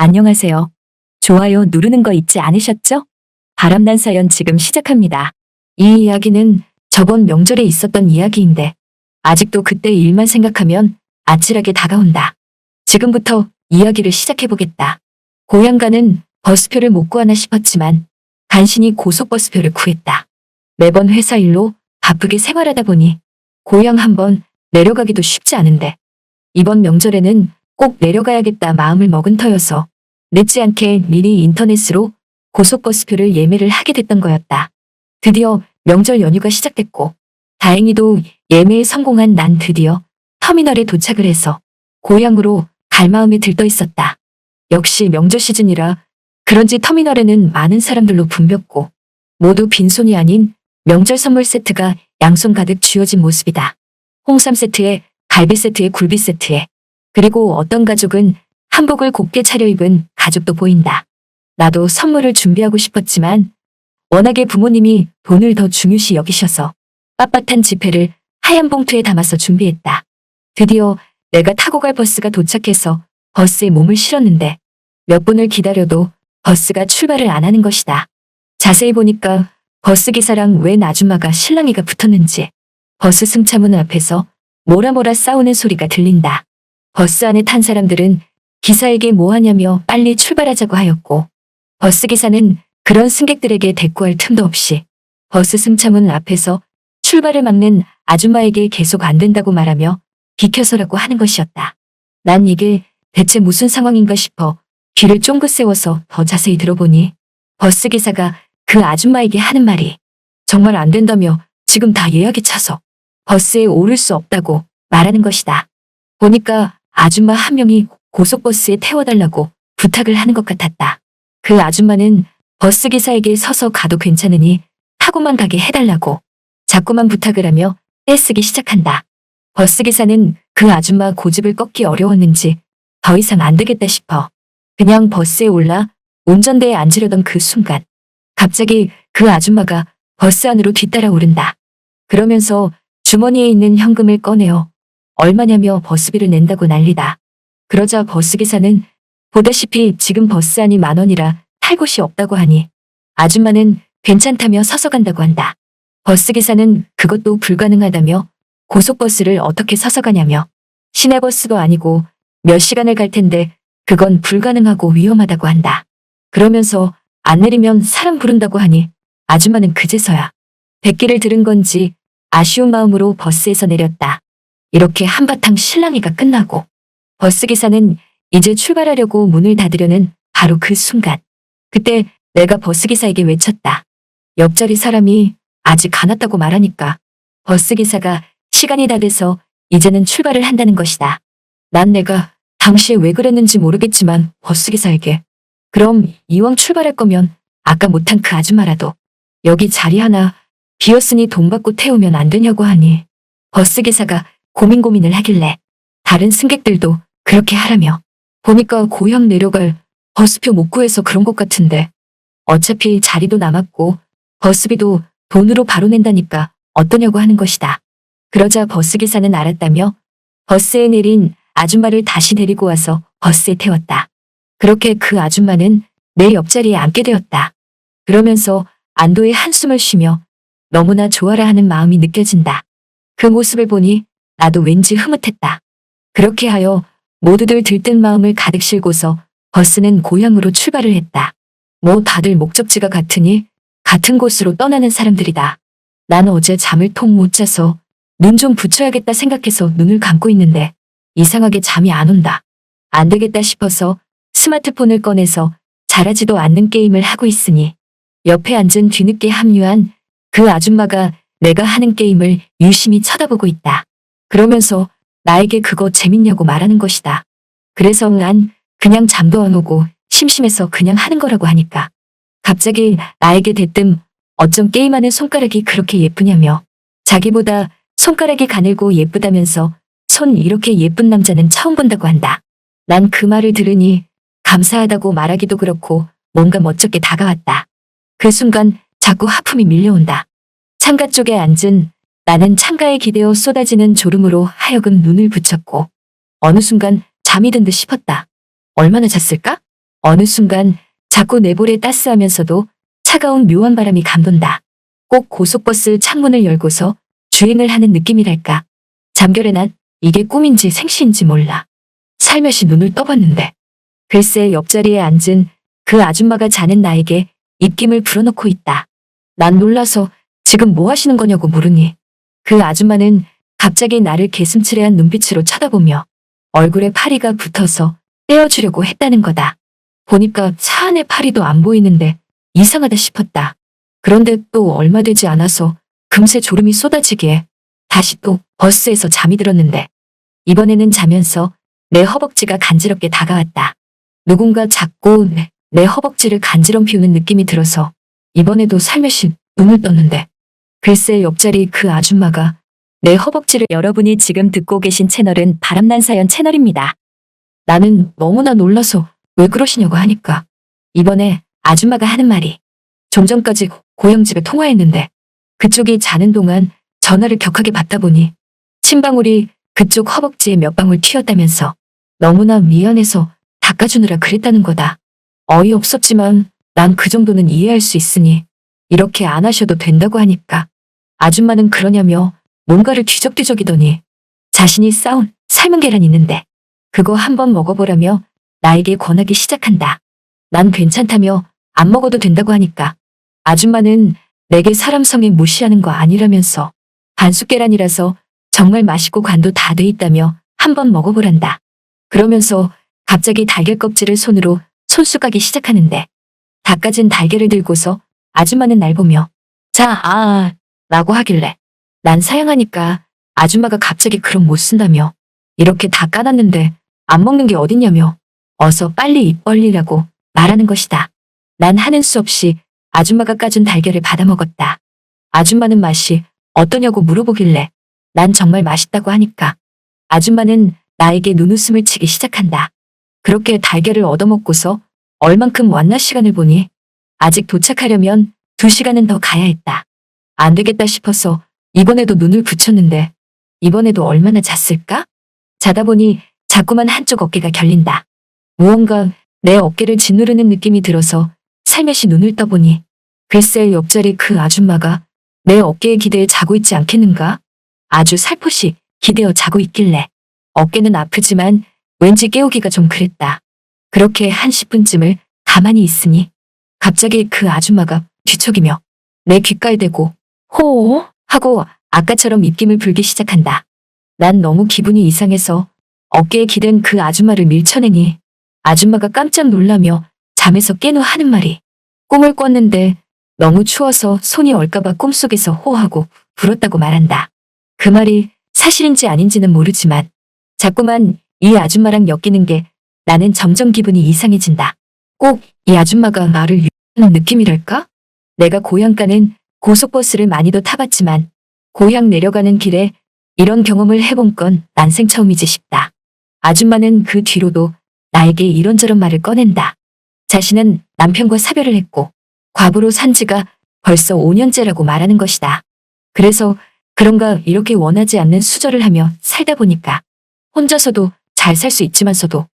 안녕하세요. 좋아요 누르는 거 잊지 않으셨죠? 바람난 사연 지금 시작합니다. 이 이야기는 저번 명절에 있었던 이야기인데 아직도 그때 일만 생각하면 아찔하게 다가온다. 지금부터 이야기를 시작해보겠다. 고향 가는 버스표를 못 구하나 싶었지만 간신히 고속버스표를 구했다. 매번 회사 일로 바쁘게 생활하다 보니 고향 한번 내려가기도 쉽지 않은데 이번 명절에는 꼭 내려가야겠다 마음을 먹은 터여서 늦지 않게 미리 인터넷으로 고속버스표를 예매를 하게 됐던 거였다. 드디어 명절 연휴가 시작됐고 다행히도 예매에 성공한 난 드디어 터미널에 도착을 해서 고향으로 갈 마음이 들떠 있었다. 역시 명절 시즌이라 그런지 터미널에는 많은 사람들로 붐볐고 모두 빈손이 아닌 명절 선물 세트가 양손 가득 쥐어진 모습이다. 홍삼 세트에 갈비 세트에 굴비 세트에 그리고 어떤 가족은 한복을 곱게 차려입은 가족도 보인다. 나도 선물을 준비하고 싶었지만 워낙에 부모님이 돈을 더 중요시 여기셔서 빳빳한 지폐를 하얀 봉투에 담아서 준비했다. 드디어 내가 타고 갈 버스가 도착해서 버스에 몸을 실었는데 몇 분을 기다려도 버스가 출발을 안 하는 것이다. 자세히 보니까 버스 기사랑 웬 아줌마가 실랑이가 붙었는지 버스 승차문 앞에서 뭐라 싸우는 소리가 들린다. 버스 안에 탄 사람들은 기사에게 뭐 하냐며 빨리 출발하자고 하였고 버스 기사는 그런 승객들에게 대꾸할 틈도 없이 버스 승차문 앞에서 출발을 막는 아줌마에게 계속 안 된다고 말하며 비켜서라고 하는 것이었다. 난 이게 대체 무슨 상황인가 싶어 귀를 쫑긋 세워서 더 자세히 들어보니 버스 기사가 그 아줌마에게 하는 말이 정말 안 된다며 지금 다 예약이 차서 버스에 오를 수 없다고 말하는 것이다. 보니까 아줌마 한 명이 고속버스에 태워달라고 부탁을 하는 것 같았다. 그 아줌마는 버스기사에게 서서 가도 괜찮으니 타고만 가게 해달라고 자꾸만 부탁을 하며 떼쓰기 시작한다. 버스기사는 그 아줌마 고집을 꺾기 어려웠는지 더 이상 안 되겠다 싶어 그냥 버스에 올라 운전대에 앉으려던 그 순간 갑자기 그 아줌마가 버스 안으로 뒤따라 오른다. 그러면서 주머니에 있는 현금을 꺼내어 얼마냐며 버스비를 낸다고 난리다. 그러자 버스기사는 보다시피 지금 버스 안이 10,000원이라 탈 곳이 없다고 하니 아줌마는 괜찮다며 서서 간다고 한다. 버스기사는 그것도 불가능하다며 고속버스를 어떻게 서서 가냐며 시내버스도 아니고 몇 시간을 갈 텐데 그건 불가능하고 위험하다고 한다. 그러면서 안 내리면 사람 부른다고 하니 아줌마는 그제서야 백기를 들은 건지 아쉬운 마음으로 버스에서 내렸다. 이렇게 한바탕 실랑이가 끝나고 버스기사는 이제 출발하려고 문을 닫으려는 바로 그 순간 그때 내가 버스기사에게 외쳤다. 옆자리 사람이 아직 안 왔다고 말하니까 버스기사가 시간이 다 돼서 이제는 출발을 한다는 것이다. 난 내가 당시에 왜 그랬는지 모르겠지만 버스기사에게 그럼 이왕 출발할 거면 아까 못한 그 아줌마라도 여기 자리 하나 비었으니 돈 받고 태우면 안 되냐고 하니 버스기사가 고민을 하길래 다른 승객들도 그렇게 하라며 보니까 고향 내려갈 버스표 못 구해서 그런 것 같은데 어차피 자리도 남았고 버스비도 돈으로 바로 낸다니까 어떠냐고 하는 것이다. 그러자 버스기사는 알았다며 버스에 내린 아줌마를 다시 데리고 와서 버스에 태웠다. 그렇게 그 아줌마는 내 옆자리에 앉게 되었다. 그러면서 안도의 한숨을 쉬며 너무나 좋아라 하는 마음이 느껴진다. 그 모습을 보니 나도 왠지 흐뭇했다. 그렇게 하여 모두들 들뜬 마음을 가득 싣고서 버스는 고향으로 출발을 했다. 뭐 다들 목적지가 같으니 같은 곳으로 떠나는 사람들이다. 난 어제 잠을 통 못 자서 눈 좀 붙여야겠다 생각해서 눈을 감고 있는데 이상하게 잠이 안 온다. 안 되겠다 싶어서 스마트폰을 꺼내서 잘하지도 않는 게임을 하고 있으니 옆에 앉은 뒤늦게 합류한 그 아줌마가 내가 하는 게임을 유심히 쳐다보고 있다. 그러면서 나에게 그거 재밌냐고 말하는 것이다. 그래서 난 그냥 잠도 안 오고 심심해서 그냥 하는 거라고 하니까 갑자기 나에게 대뜸 어쩜 게임하는 손가락이 그렇게 예쁘냐며 자기보다 손가락이 가늘고 예쁘다면서 손 이렇게 예쁜 남자는 처음 본다고 한다. 난 그 말을 들으니 감사하다고 말하기도 그렇고 뭔가 멋쩍게 다가왔다. 그 순간 자꾸 하품이 밀려온다. 창가 쪽에 앉은 나는 창가에 기대어 쏟아지는 졸음으로 하여금 눈을 붙였고 어느 순간 잠이 든 듯 싶었다. 얼마나 잤을까? 어느 순간 자꾸 내 볼에 따스하면서도 차가운 묘한 바람이 감돈다. 꼭 고속버스 창문을 열고서 주행을 하는 느낌이랄까. 잠결에 난 이게 꿈인지 생시인지 몰라. 살며시 눈을 떠봤는데 글쎄 옆자리에 앉은 그 아줌마가 자는 나에게 입김을 불어넣고 있다. 난 놀라서 지금 뭐 하시는 거냐고 물으니 그 아줌마는 갑자기 나를 개슴츠레한 눈빛으로 쳐다보며 얼굴에 파리가 붙어서 떼어주려고 했다는 거다. 보니까 차 안에 파리도 안 보이는데 이상하다 싶었다. 그런데 또 얼마 되지 않아서 금세 졸음이 쏟아지기에 다시 또 버스에서 잠이 들었는데 이번에는 자면서 내 허벅지가 간지럽게 다가왔다. 누군가 자꾸 내 허벅지를 간지럼피우는 느낌이 들어서 이번에도 살며시 눈을 떴는데 글쎄 옆자리 그 아줌마가 내 허벅지를 여러분이 지금 듣고 계신 채널은 바람난 사연 채널입니다. 나는 너무나 놀라서 왜 그러시냐고 하니까 이번에 아줌마가 하는 말이 좀 전까지 고향집에 통화했는데 그쪽이 자는 동안 전화를 격하게 받다 보니 침방울이 그쪽 허벅지에 몇 방울 튀었다면서 너무나 미안해서 닦아주느라 그랬다는 거다. 어이없었지만 난 그 정도는 이해할 수 있으니 이렇게 안 하셔도 된다고 하니까 아줌마는 그러냐며 뭔가를 뒤적뒤적이더니 자신이 싸운 삶은 계란 있는데 그거 한번 먹어보라며 나에게 권하기 시작한다. 난 괜찮다며 안 먹어도 된다고 하니까 아줌마는 내게 사람 성에 무시하는 거 아니라면서 반숙 계란이라서 정말 맛있고 간도 다 돼 있다며 한번 먹어보란다. 그러면서 갑자기 달걀 껍질을 손으로 손수 까기 시작하는데 닦아진 달걀을 들고서 아줌마는 날 보며 자, 라고 하길래 난 사양하니까 아줌마가 갑자기 그럼 못 쓴다며 이렇게 다 까놨는데 안 먹는 게 어딨냐며 어서 빨리 입 벌리라고 말하는 것이다. 난 하는 수 없이 아줌마가 까준 달걀을 받아 먹었다. 아줌마는 맛이 어떠냐고 물어보길래 난 정말 맛있다고 하니까 아줌마는 나에게 눈웃음을 치기 시작한다. 그렇게 달걀을 얻어먹고서 얼만큼 왔나 시간을 보니 아직 도착하려면 2시간은 더 가야 했다. 안 되겠다 싶어서 이번에도 눈을 붙였는데 이번에도 얼마나 잤을까? 자다 보니 자꾸만 한쪽 어깨가 결린다. 무언가 내 어깨를 짓누르는 느낌이 들어서 살며시 눈을 떠보니 글쎄 옆자리 그 아줌마가 내 어깨에 기대어 자고 있지 않겠는가? 아주 살포시 기대어 자고 있길래 어깨는 아프지만 왠지 깨우기가 좀 그랬다. 그렇게 한 10분쯤을 가만히 있으니 갑자기 그 아줌마가 뒤척이며 내 귓가에 대고 호호 하고 아까처럼 입김을 불기 시작한다. 난 너무 기분이 이상해서 어깨에 기댄 그 아줌마를 밀쳐내니 아줌마가 깜짝 놀라며 잠에서 깬 후 하는 말이 꿈을 꿨는데 너무 추워서 손이 얼까봐 꿈속에서 호하고 불었다고 말한다. 그 말이 사실인지 아닌지는 모르지만 자꾸만 이 아줌마랑 엮이는 게 나는 점점 기분이 이상해진다. 꼭 이 아줌마가 나를 유혹하는 느낌이랄까? 내가 고향 가는 고속버스를 많이도 타봤지만 고향 내려가는 길에 이런 경험을 해본 건 난생 처음이지 싶다. 아줌마는 그 뒤로도 나에게 이런저런 말을 꺼낸다. 자신은 남편과 사별을 했고 과부로 산 지가 벌써 5년째라고 말하는 것이다. 그래서 그런가 이렇게 원하지 않는 수절을 하며 살다 보니까 혼자서도 잘 살 수 있지만서도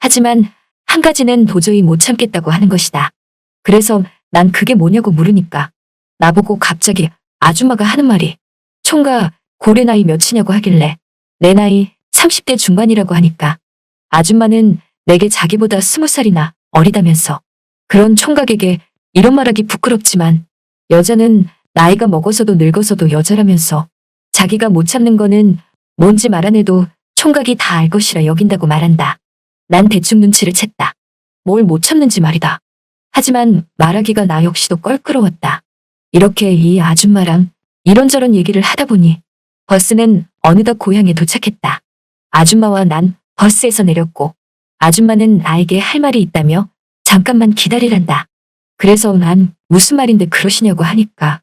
하지만 한 가지는 도저히 못 참겠다고 하는 것이다. 그래서 난 그게 뭐냐고 물으니까 나보고 갑자기 아줌마가 하는 말이 총각 고래 나이 몇이냐고 하길래 내 나이 30대 중반이라고 하니까 아줌마는 내게 자기보다 20살이나 어리다면서 그런 총각에게 이런 말하기 부끄럽지만 여자는 나이가 먹어서도 늙어서도 여자라면서 자기가 못 참는 거는 뭔지 말 안 해도 총각이 다 알 것이라 여긴다고 말한다. 난 대충 눈치를 챘다. 뭘 못 참는지 말이다. 하지만 말하기가 나 역시도 껄끄러웠다. 이렇게 이 아줌마랑 이런저런 얘기를 하다 보니 버스는 어느덧 고향에 도착했다. 아줌마와 난 버스에서 내렸고 아줌마는 나에게 할 말이 있다며 잠깐만 기다리란다. 그래서 난 무슨 말인데 그러시냐고 하니까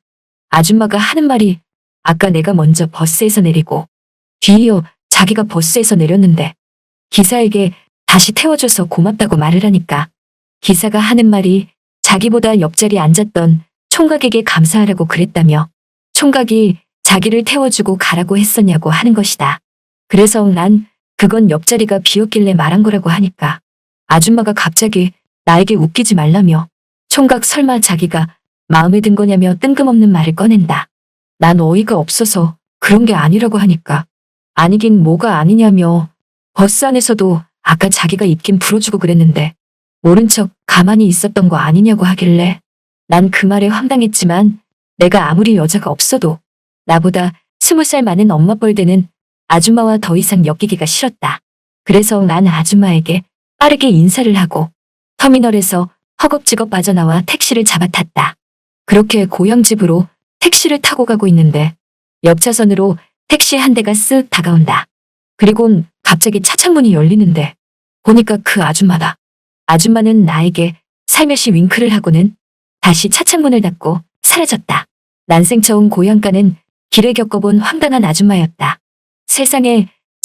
아줌마가 하는 말이 아까 내가 먼저 버스에서 내리고 뒤이어 자기가 버스에서 내렸는데 기사에게 다시 태워줘서 고맙다고 말을 하니까 기사가 하는 말이 자기보다 옆자리에 앉았던 총각에게 감사하라고 그랬다며 총각이 자기를 태워주고 가라고 했었냐고 하는 것이다. 그래서 난 그건 옆자리가 비었길래 말한 거라고 하니까 아줌마가 갑자기 나에게 웃기지 말라며. 총각 설마 자기가 마음에 든 거냐며 뜬금없는 말을 꺼낸다. 난 어이가 없어서 그런 게 아니라고 하니까 아니긴 뭐가 아니냐며. 버스 안에서도 아까 자기가 입긴 풀어주고 그랬는데 모른 척 가만히 있었던 거 아니냐고 하길래 난 그 말에 황당했지만 내가 아무리 여자가 없어도 나보다 20살 많은 엄마 뻘되는 아줌마와 더 이상 엮이기가 싫었다. 그래서 난 아줌마에게 빠르게 인사를 하고 터미널에서 허겁지겁 빠져나와 택시를 잡아탔다. 그렇게 고향집으로 택시를 타고 가고 있는데 옆 차선으로 택시 한 대가 쓱 다가온다. 그리곤 갑자기 차창문이 열리는데 보니까 그 아줌마다. 아줌마는 나에게 살며시 윙크를 하고는 다시 차창문을 닫고 사라졌다. 난생 처음 고향가는 길에 겪어본 황당한 아줌마였다. 세상에